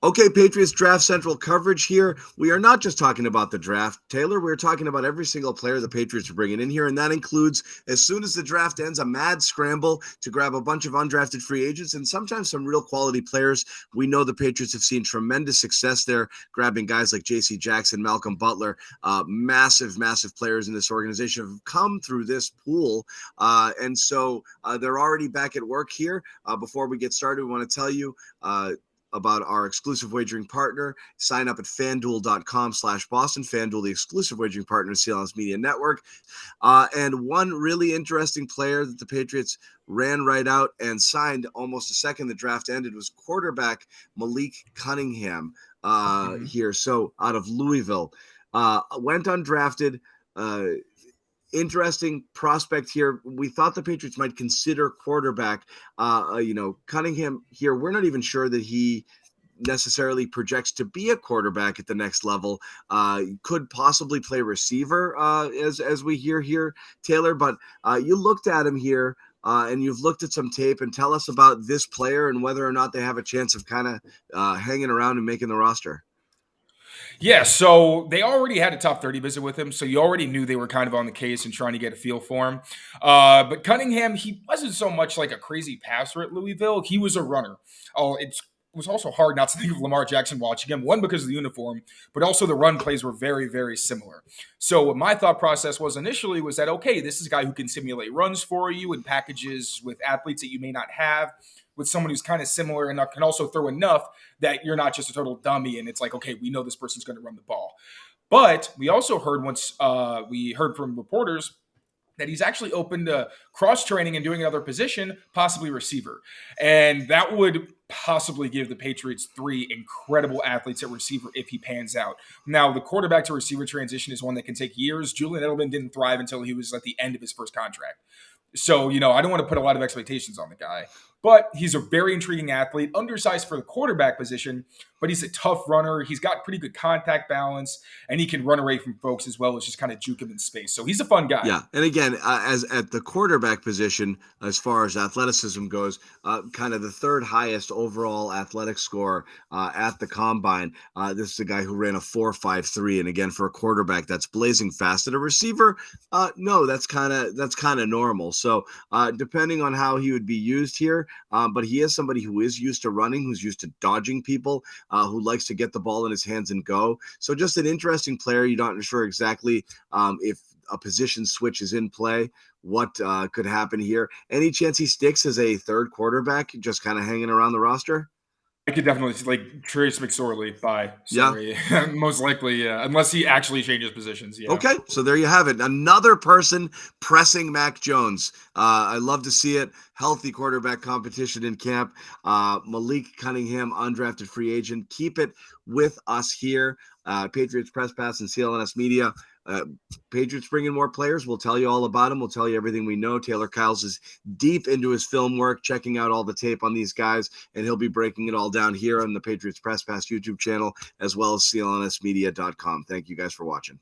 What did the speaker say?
Okay, Patriots Draft Central coverage here. We are not just talking about the draft, Taylor. We're talking about every single player the Patriots are bringing in here, and that includes, as soon as the draft ends, a mad scramble to grab a bunch of undrafted free agents and sometimes some real quality players. We know the Patriots have seen tremendous success there, grabbing guys like J.C. Jackson, Malcolm Butler, massive players in this organization have come through this pool, and so they're already back at work here. Before we get started, we want to tell you about our exclusive wagering partner. Sign up at fanduel.com/Boston. FanDuel, the exclusive wagering partner of CLNS Media Network. And one really interesting player that the Patriots ran right out and signed almost a second the draft ended was quarterback Malik Cunningham here. So out of Louisville. Went undrafted. Interesting prospect here. We thought the Patriots might consider quarterback. Cunningham here, we're not even sure that he necessarily projects to be a quarterback at the next level. Could possibly play receiver, as we hear here, Taylor. But you looked at him here, and you've looked at some tape. And tell us about this player and whether or not they have a chance of kind of hanging around and making the roster. Yeah, so they already had a top 30 visit with him, so you already knew they were kind of on the case and trying to get a feel for him. But Cunningham, he wasn't so much like a crazy passer at Louisville. He was a runner. It was also hard not to think of Lamar Jackson watching him, one, because of the uniform, but also the run plays were very, very similar. So what my thought process was initially was that, okay, this is a guy who can simulate runs for you and packages with athletes that you may not have, with someone who's kind of similar and can also throw enough that you're not just a total dummy and it's like, okay, we know this person's going to run the ball. But we also heard we heard from reporters that he's actually open to cross-training and doing another position, possibly receiver. And that would possibly give the Patriots 3 incredible athletes at receiver if he pans out. Now, the quarterback to receiver transition is one that can take years. Julian Edelman didn't thrive until he was at the end of his first contract. So, I don't want to put a lot of expectations on the guy, but he's a very intriguing athlete, undersized for the quarterback position, but he's a tough runner. He's got pretty good contact balance, and he can run away from folks as well as just kind of juke him in space. So he's a fun guy. Yeah, and again, as at the quarterback position, as far as athleticism goes, kind of the third highest overall athletic score at the combine. This is a guy who ran a 4.53, and again, for a quarterback, that's blazing fast. At a receiver, no, that's kind of normal. So depending on how he would be used here, but he is somebody who is used to running, who's used to dodging people, who likes to get the ball in his hands and go. So just an interesting player. You're not sure exactly if a position switch is in play, what could happen here. Any chance he sticks as a third quarterback, just kind of hanging around the roster? I could definitely like Trace McSorley by sorry. Yeah. Most likely, yeah. Unless he actually changes positions. Yeah. Okay, so there you have it. Another person pressing Mac Jones. I love to see it. Healthy quarterback competition in camp. Malik Cunningham, undrafted free agent. Keep it with us here. Patriots Press Pass and CLNS Media. Patriots bringing more players. We'll tell you all about them. We'll tell you everything we know. Tayler Kyles is deep into his film work, checking out all the tape on these guys, and he'll be breaking it all down here on the Patriots Press Pass YouTube channel, as well as CLNSmedia.com. Thank you guys for watching.